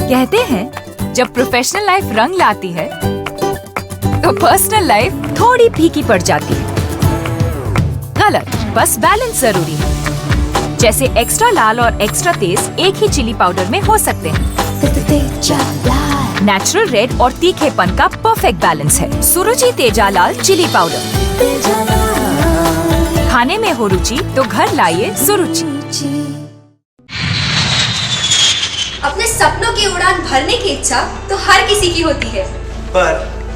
कहते हैं जब प्रोफेशनल लाइफ रंग लाती है तो पर्सनल लाइफ थोड़ी फीकी पड़ जाती है। गलत, बस बैलेंस जरूरी है। जैसे एक्स्ट्रा लाल और एक्स्ट्रा तेज एक ही चिली पाउडर में हो सकते हैं। नेचुरल रेड और तीखेपन का परफेक्ट बैलेंस है सुरुचि तेजा लाल चिली पाउडर। खाने में हो रुचि तो घर लाइए सुरुचि। अपने सपनों की उड़ान भरने की इच्छा तो हर किसी की होती है, पर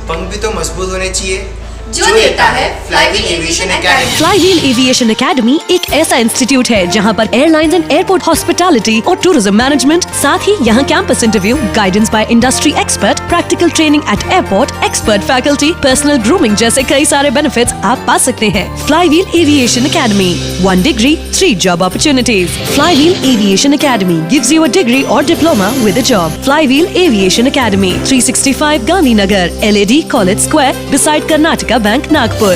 पंख भी तो मजबूत होने चाहिए जो देता है flywheel aviation academy. Flywheel aviation academy एक ऐसा इंस्टीट्यूट है जहां पर एयरलाइंस एंड एयरपोर्ट हॉस्पिटैलिटी और टूरिज्म मैनेजमेंट, साथ ही यहां campus interview, guidance by industry expert, practical training at airport, expert faculty, personal grooming जैसे कई सारे बेनिफिट्स आप पा सकते हैं। Flywheel aviation academy, 1 degree, 3 job opportunities. Flywheel Aviation Academy gives you a degree or diploma with a job. Flywheel Aviation Academy, 365 Gandhinagar, LAD College Square, beside Karnataka Bank, Nagpur.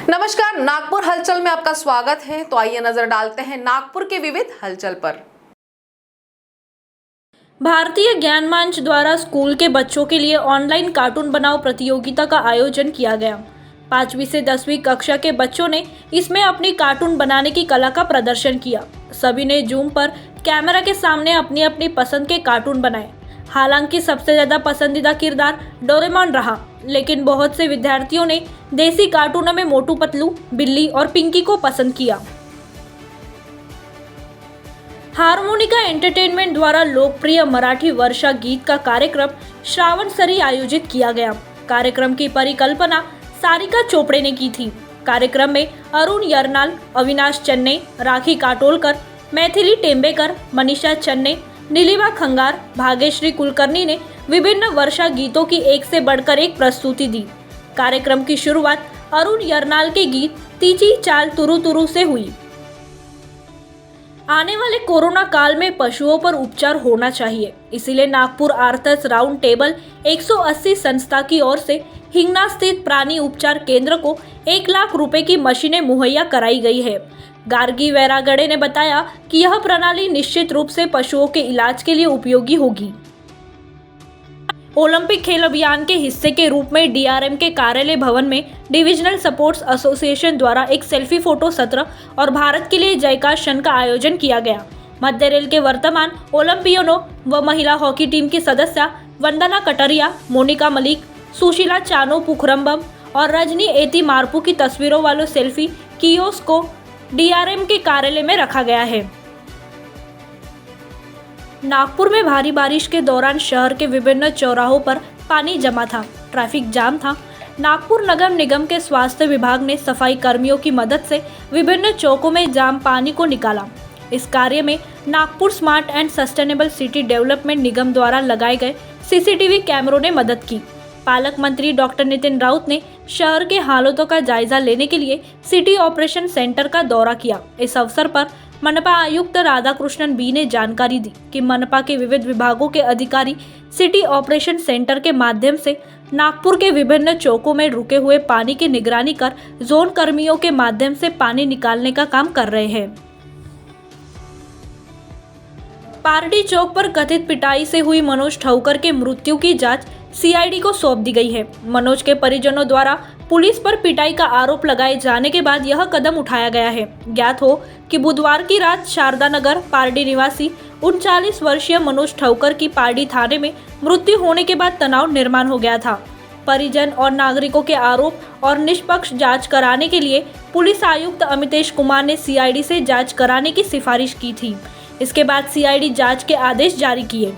नमस्कार, नागपुर हलचल में आपका स्वागत है। तो आइए नजर डालते हैं नागपुर के विविध हलचल पर। भारतीय ज्ञान मंच द्वारा स्कूल के बच्चों के लिए ऑनलाइन कार्टून बनाओ प्रतियोगिता का आयोजन किया गया। 5वीं से 10वीं कक्षा के बच्चों ने इसमें अपनी कार्टून बनाने की कला का प्रदर्शन किया। सभी ने जूम पर कैमरा के सामने अपनी अपनी पसंद के कार्टून बनाए। हालांकि सबसे ज्यादा पसंदीदा किरदार डोरेमोन रहा, लेकिन बहुत से विद्यार्थियों ने देसी कार्टूनों में मोटू पतलू, बिल्ली और पिंकी को पसंद किया। हारमोनिका एंटरटेनमेंट द्वारा लोकप्रिय मराठी वर्षा गीत का कार्यक्रम श्रावण सरी आयोजित किया गया। कार्यक्रम की परिकल्पना सारिका चोपड़े ने की थी। कार्यक्रम में अरुण यरनाल, अविनाश चन्ने, राखी काटोलकर, मैथिली टेम्बेकर, मनीषा चन्ने, नीलिमा खंगार, भाग्यश्री कुलकर्णी ने विभिन्न वर्षा गीतों की एक से बढ़कर एक प्रस्तुति दी। कार्यक्रम की शुरुआत अरुण यरनाल के गीत तीची चाल तुरु तुरु से हुई। आने वाले कोरोना काल में पशुओं पर उपचार होना चाहिए, इसीलिए नागपुर आर्थर्स राउंड टेबल 180 संस्था की ओर से हिंगना स्थित प्राणी उपचार केंद्र को 1 लाख रुपए की मशीनें मुहैया कराई गई है। गार्गी वैरागड़े ने बताया कि यह प्रणाली निश्चित रूप से पशुओं के इलाज के लिए उपयोगी होगी। ओलंपिक खेल अभियान के हिस्से के रूप में डीआरएम के कार्यालय भवन में डिविजनल स्पोर्ट्स एसोसिएशन द्वारा एक सेल्फी फोटो सत्र और भारत के लिए जयकार क्षण का आयोजन किया गया। मध्य रेल के वर्तमान ओलंपियनों व महिला हॉकी टीम की सदस्य वंदना कटरिया, मोनिका मलिक, सुशीला चानो पुखरम्बम और रजनी एती मार्पू की तस्वीरों वालों सेल्फी कियोस्क को डीआरएम के कार्यालय में रखा गया है। नागपुर में भारी बारिश के दौरान शहर के विभिन्न चौराहों पर पानी जमा था, ट्रैफिक जाम था। नागपुर नगर निगम के स्वास्थ्य विभाग ने सफाई कर्मियों की मदद से विभिन्न चौकों में जाम पानी को निकाला। इस कार्य में Nagpur smart and sustainable city development निगम द्वारा लगाए गए सीसीटीवी कैमरों ने मदद की। पालक मंत्री डॉक्टर नितिन राउत ने शहर के हालातों का जायजा लेने के लिए सिटी ऑपरेशन सेंटर का दौरा किया। इस अवसर पर मनपा आयुक्त राधाकृष्णन बी ने जानकारी दी कि मनपा के विविध विभागों के अधिकारी सिटी ऑपरेशन सेंटर के माध्यम से नागपुर के विभिन्न चौकों में रुके हुए पानी की निगरानी कर जोन कर्मियों के माध्यम से पानी निकालने का काम कर रहे हैं। पारडी चौक पर कथित पिटाई से हुई मनोज ठौकर के मृत्यु की जांच सीआईडी को सौंप दी गई है। मनोज के परिजनों द्वारा पुलिस पर पिटाई का आरोप लगाए जाने के बाद यह कदम उठाया गया है। ज्ञात हो कि बुधवार की रात शारदा नगर पारडी निवासी 39 वर्षीय मनोज ठौकर की पारडी थाने में मृत्यु होने के बाद तनाव निर्माण हो गया था। परिजन और नागरिकों के आरोप और निष्पक्ष जांच कराने के लिए पुलिस आयुक्त अमितेश कुमार ने सीआईडी से जांच कराने की सिफारिश की थी। इसके बाद सीआईडी जांच के आदेश जारी किए।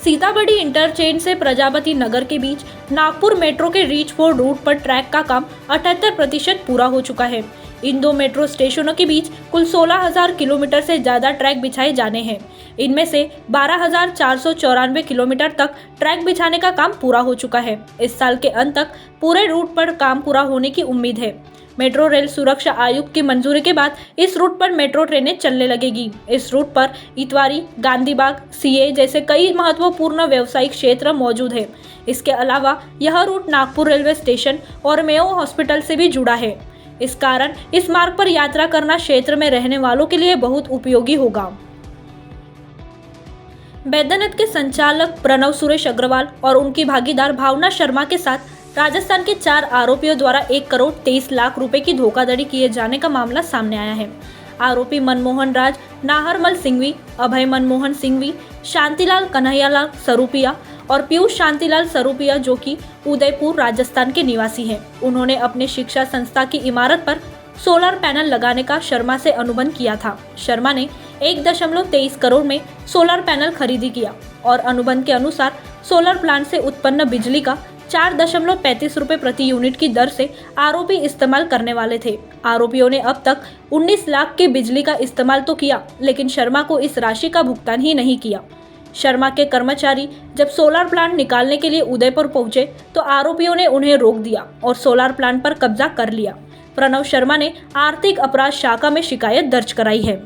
सीताबड़ी इंटरचेंज से प्रजापति नगर के बीच नागपुर मेट्रो के रीच 4 रूट पर ट्रैक का काम 78% पूरा हो चुका है। इन 2 मेट्रो स्टेशनों के बीच कुल 16,000 किलोमीटर से ज्यादा ट्रैक बिछाए जाने हैं। इनमें से 12,494 किलोमीटर तक ट्रैक बिछाने का काम पूरा हो चुका है। इस साल के अंत तक पूरे रूट पर काम पूरा होने की उम्मीद है। मेट्रो रेल सुरक्षा आयुक्त की मंजूरी के बाद इस रूट पर मेट्रो ट्रेनें चलने लगेगी। इस रूट पर इतवारी, गांधीबाग, सीए जैसे कई महत्वपूर्ण व्यावसायिक क्षेत्र मौजूद है। इसके अलावा यह रूट नागपुर रेलवे स्टेशन और मेयो हॉस्पिटल से भी जुड़ा है। इस कारण इस मार्ग पर यात्रा करना क्षेत्र में रहने वालों के लिए बहुत उपयोगी होगा। बैद्यनाथ के संचालक प्रणव सुरेश अग्रवाल और उनकी भागीदार भावना शर्मा के साथ राजस्थान के 4 आरोपियों द्वारा 1 करोड़ 23 लाख रुपए की धोखाधड़ी किए जाने का मामला सामने आया है। आरोपी मनमोहन राज, नाहरमल सिंघवी, अभय मनमोहन सिंघवी, शांतिलाल कन्हैयालाल सरूपिया और पीयूष शांतिलाल सरूपिया, जो कि उदयपुर राजस्थान के निवासी हैं। उन्होंने अपने शिक्षा संस्था की इमारत पर सोलर पैनल लगाने का शर्मा से अनुबंध किया था। शर्मा ने 1.23 करोड़ में सोलर पैनल खरीदी किया और अनुबंध के अनुसार सोलर प्लांट से उत्पन्न बिजली का 4.35 रुपए प्रति यूनिट की दर से आरोपी इस्तेमाल करने वाले थे। आरोपियों ने अब तक 19 लाख की बिजली का इस्तेमाल तो किया, लेकिन शर्मा को इस राशि का भुगतान ही नहीं किया। शर्मा के कर्मचारी जब सोलर प्लांट निकालने के लिए उदयपुर पहुंचे तो आरोपियों ने उन्हें रोक दिया और सोलर प्लांट पर कब्जा कर लिया। प्रणव शर्मा ने आर्थिक अपराध शाखा में शिकायत दर्ज कराई है।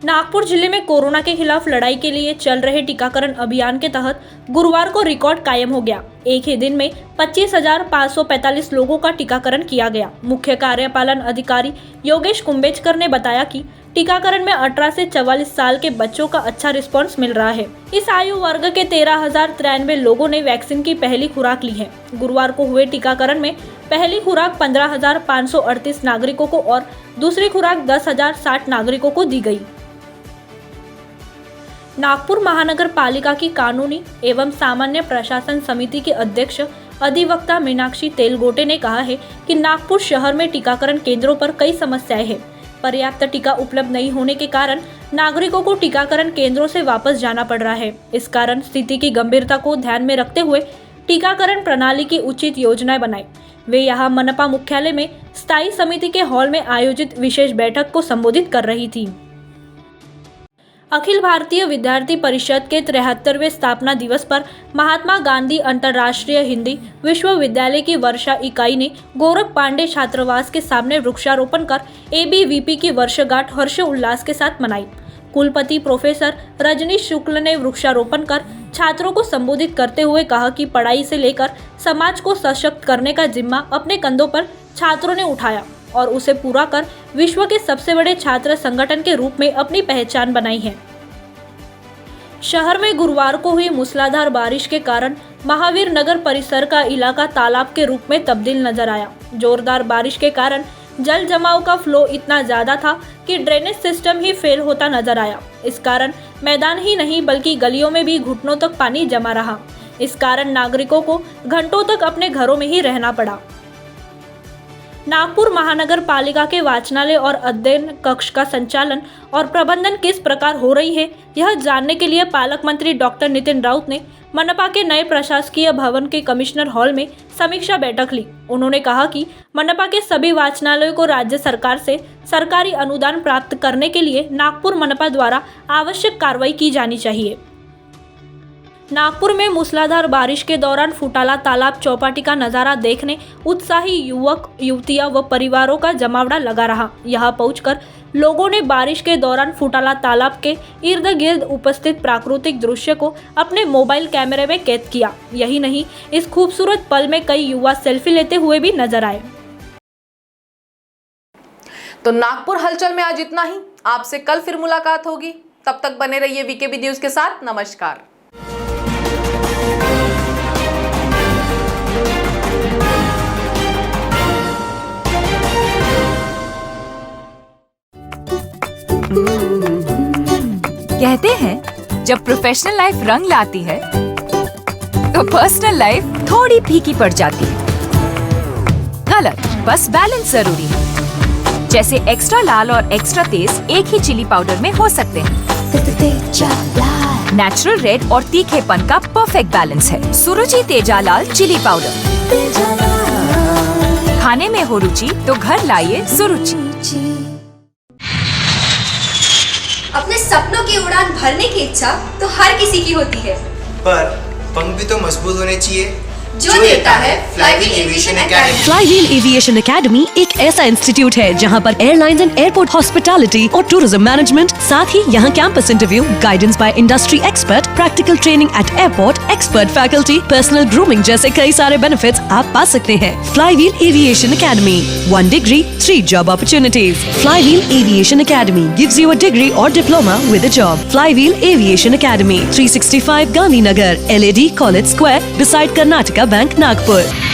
नागपुर जिले में कोरोना के खिलाफ लड़ाई के लिए चल रहे टीकाकरण अभियान के तहत गुरुवार को रिकॉर्ड कायम हो गया। एक ही दिन में 25,545 लोगों का टीकाकरण किया गया। मुख्य कार्यपालन अधिकारी योगेश कुंभेजकर ने बताया कि टीकाकरण में 18 से 44 साल के बच्चों का अच्छा रिस्पांस मिल रहा है। इस आयु वर्ग के 13,093 लोगों ने वैक्सीन की पहली खुराक ली है। गुरुवार को हुए टीकाकरण में पहली खुराक 15,538 नागरिकों को और दूसरी खुराक 10,060 नागरिकों को दी गई। नागपुर महानगर पालिका की कानूनी एवं सामान्य प्रशासन समिति के अध्यक्ष अधिवक्ता मीनाक्षी तेलगोटे ने कहा है कि नागपुर शहर में टीकाकरण केंद्रों पर कई समस्याएं हैं। पर्याप्त टीका उपलब्ध नहीं होने के कारण नागरिकों को टीकाकरण केंद्रों से वापस जाना पड़ रहा है। इस कारण स्थिति की गंभीरता को ध्यान में रखते हुए टीकाकरण प्रणाली की उचित योजनाएं बनाई। वे यहां मनपा मुख्यालय में स्थायी समिति के हॉल में आयोजित विशेष बैठक को संबोधित कर रही थी। अखिल भारतीय विद्यार्थी परिषद के 73वें स्थापना दिवस पर महात्मा गांधी अंतर्राष्ट्रीय हिंदी विश्वविद्यालय की वर्षा इकाई ने गोरख पांडे छात्रावास के सामने वृक्षारोपण कर ABVP की वर्षगांठ हर्षोल्लास के साथ मनाई। कुलपति प्रोफेसर रजनीश शुक्ल ने वृक्षारोपण कर छात्रों को संबोधित करते हुए कहा कि पढ़ाई से लेकर समाज को सशक्त करने का जिम्मा अपने कंधों पर छात्रों ने उठाया और उसे पूरा कर विश्व के सबसे बड़े छात्र संगठन के रूप में अपनी पहचान बनाई है। शहर में गुरुवार को हुई मूसलाधार बारिश के कारण महावीर नगर परिसर का इलाका तालाब के रूप में तब्दील नजर आया। जोरदार बारिश के कारण जल जमाव का फ्लो इतना ज्यादा था कि ड्रेनेज सिस्टम ही फेल होता नजर आया। इस कारण मैदान ही नहीं बल्कि गलियों में भी घुटनों तक पानी जमा रहा। इस कारण नागरिकों को घंटों तक अपने घरों में ही रहना पड़ा। नागपुर महानगर पालिका के वाचनालय और अध्ययन कक्ष का संचालन और प्रबंधन किस प्रकार हो रही है, यह जानने के लिए पालक मंत्री डॉक्टर नितिन राउत ने मनपा के नए प्रशासकीय भवन के कमिश्नर हॉल में समीक्षा बैठक ली। उन्होंने कहा कि मनपा के सभी वाचनालयों को राज्य सरकार से सरकारी अनुदान प्राप्त करने के लिए नागपुर मनपा द्वारा आवश्यक कार्रवाई की जानी चाहिए। नागपुर में मूसलाधार बारिश के दौरान फुटाला तालाब चौपाटी का नजारा देखने उत्साही युवक युवतियां व परिवारों का जमावड़ा लगा रहा। यहां पहुंचकर लोगों ने बारिश के दौरान फुटाला तालाब के इर्द गिर्द उपस्थित प्राकृतिक दृश्य को अपने मोबाइल कैमरे में कैद किया। यही नहीं, इस खूबसूरत पल में कई युवा सेल्फी लेते हुए भी नजर आए। तो नागपुर हलचल में आज इतना ही। आपसे कल फिर मुलाकात होगी। तब तक बने रहिए वीकेबी न्यूज के साथ। नमस्कार। कहते हैं जब प्रोफेशनल लाइफ रंग लाती है तो पर्सनल लाइफ थोड़ी फीकी पड़ जाती है। गलत, बस बैलेंस जरूरी है। जैसे एक्स्ट्रा लाल और एक्स्ट्रा तेज एक ही चिली पाउडर में हो सकते हैं। नेचुरल रेड और तीखेपन का परफेक्ट बैलेंस है सुरुचि तेजा लाल चिली पाउडर। खाने में हो रुचि तो घर लाइए सुरुचि। अपने सपनों की उड़ान भरने की इच्छा तो हर किसी की होती है, पर पंख भी तो मजबूत होने चाहिए। जो देता है flywheel aviation academy. Flywheel aviation academy एक ऐसा इंस्टीट्यूट है जहां पर एयरलाइंस एंड एयरपोर्ट हॉस्पिटैलिटी और टूरिज्म मैनेजमेंट, साथ ही यहां campus interview, guidance by industry expert, practical training at airport, expert faculty, personal grooming जैसे कई सारे बेनिफिट्स आप पा सकते हैं। Flywheel aviation academy, 1 degree, 3 job opportunities. Flywheel Aviation Academy gives you a degree or diploma with a job. Flywheel Aviation Academy, 365 Gandhinagar, LAD College Square, beside Karnataka Bank, Nagpur.